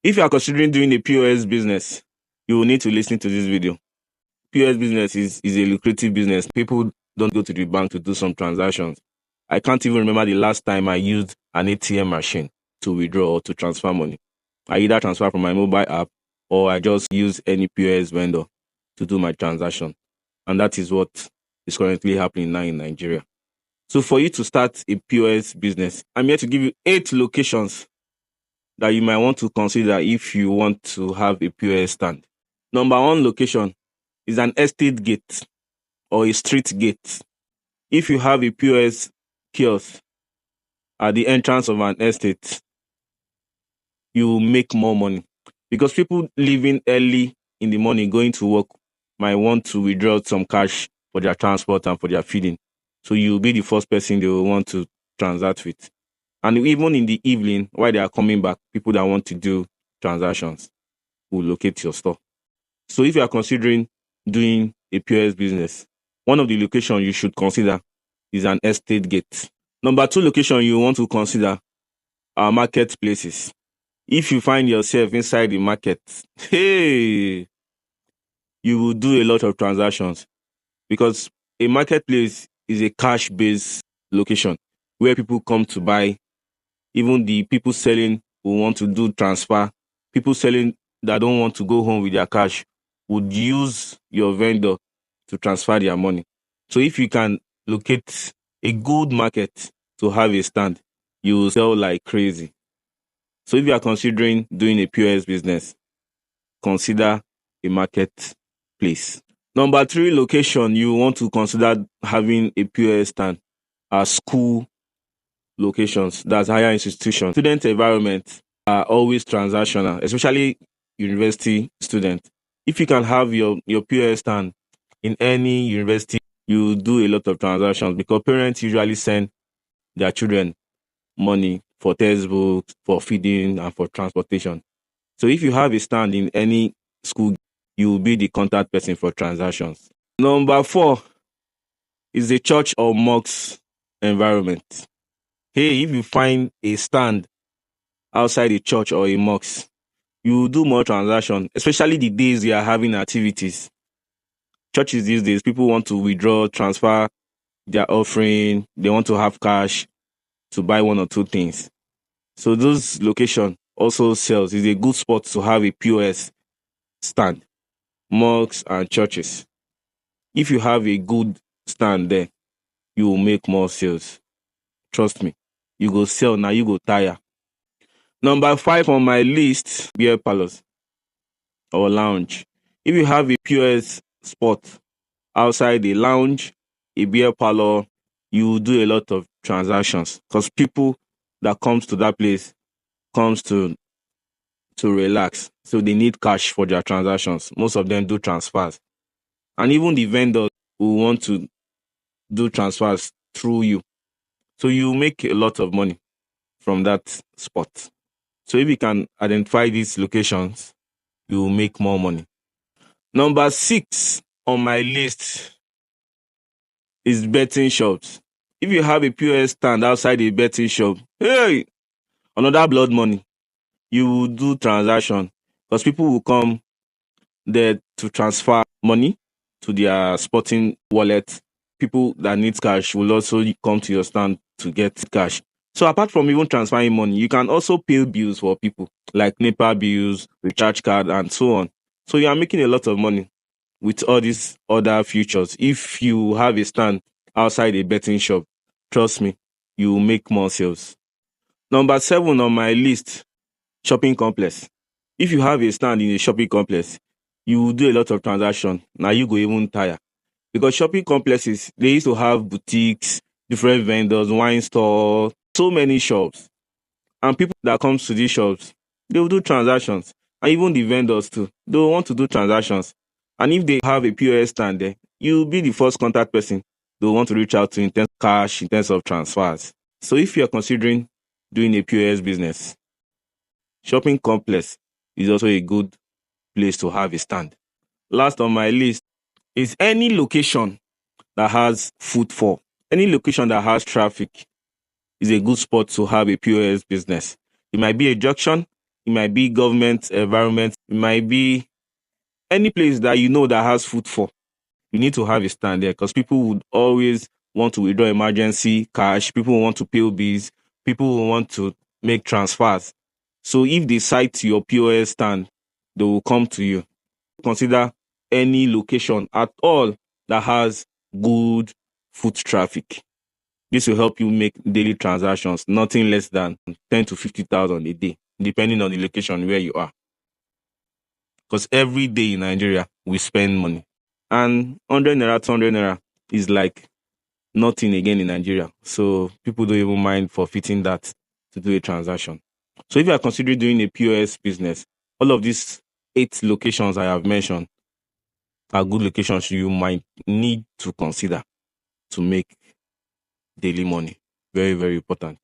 If you are considering doing a POS business, you will need to listen to this video. POS business is a lucrative business. People don't go to the bank to do some transactions. I can't even remember the last time I used an ATM machine to withdraw or to transfer money. I either transfer from my mobile app or I just use any POS vendor to do my transaction. And that is what is currently happening now in Nigeria. So for you to start a POS business, I'm here to give you 8 locations that you might want to consider if you want to have a POS stand. Number 1 location is an estate gate or a street gate. If you have a POS kiosk at the entrance of an estate, you will make more money because people leaving early in the morning going to work might want to withdraw some cash for their transport and for their feeding. So you'll be the first person they will want to transact with. And even in the evening, while they are coming back, people that want to do transactions will locate your store. So if you are considering doing a POS business, one of the locations you should consider is an estate gate. Number 2 location you want to consider are marketplaces. If you find yourself inside the market, you will do a lot of transactions because a marketplace is a cash-based location where people come to buy. Even the people selling who want to do transfer, people selling that don't want to go home with their cash would use your vendor to transfer their money. So if you can locate a good market to have a stand, you will sell like crazy. So if you are considering doing a POS business, consider a marketplace. Number 3 location you want to consider having a POS stand are school locations, that's higher institutions. Student environments are always transactional, especially university students. If you can have your POS stand in any university, you do a lot of transactions because parents usually send their children money for textbooks, for feeding, and for transportation. So if you have a stand in any school, you will be the contact person for transactions. Number 4 is the church or mosque environment. If you find a stand outside a church or a mosque, you will do more transactions, especially the days you are having activities. Churches these days, people want to withdraw, transfer their offering, they want to have cash to buy 1 or 2 things. So those locations also sells. It's a good spot to have a POS stand, mosques and churches. If you have a good stand there, you will make more sales. Trust me. You go sell, now you go tire. Number 5 on my list, beer parlors or lounge. If you have a POS spot outside a lounge, a beer parlor, you will do a lot of transactions because people that comes to that place comes to relax. So they need cash for their transactions. Most of them do transfers. And even the vendors will want to do transfers through you. So you make a lot of money from that spot. So if you can identify these locations, you will make more money. Number 6 on my list is betting shops. If you have a POS stand outside a betting shop, another blood money. You will do transaction because people will come there to transfer money to their sporting wallet. People that need cash will also come to your stand to get cash. So apart from even transferring money, you can also pay bills for people like NEPA bills, recharge card, and so on. So you are making a lot of money with all these other features. If you have a stand outside a betting shop, trust me, you will make more sales. Number 7 on my list, shopping complex. If you have a stand in a shopping complex, you will do a lot of transactions. Now you go even tire. Because shopping complexes, they used to have boutiques, different vendors, wine stores, so many shops. And people that comes to these shops, they will do transactions. And even the vendors too, they will want to do transactions. And if they have a POS stand there, you will be the first contact person they will want to reach out to in terms of cash, in terms of transfers. So if you are considering doing a POS business, shopping complex is also a good place to have a stand. Last on my list is any location that has footfall. Any location that has traffic is a good spot to have a POS business. It might be a junction, it might be government environment, it might be any place that you know that has footfall. You need to have a stand there because people would always want to withdraw emergency cash, people want to pay bills, people will want to make transfers. So if they cite your POS stand, they will come to you. Consider any location at all that has good foot traffic. This will help you make daily transactions, nothing less than 10 to 50,000 a day, depending on the location where you are. Because every day in Nigeria, we spend money. And 100 naira, 200 naira is like nothing again in Nigeria. So people don't even mind forfeiting that to do a transaction. So if you are considering doing a POS business, all of these 8 locations I have mentioned are good locations you might need to consider to make daily money. Very, very important.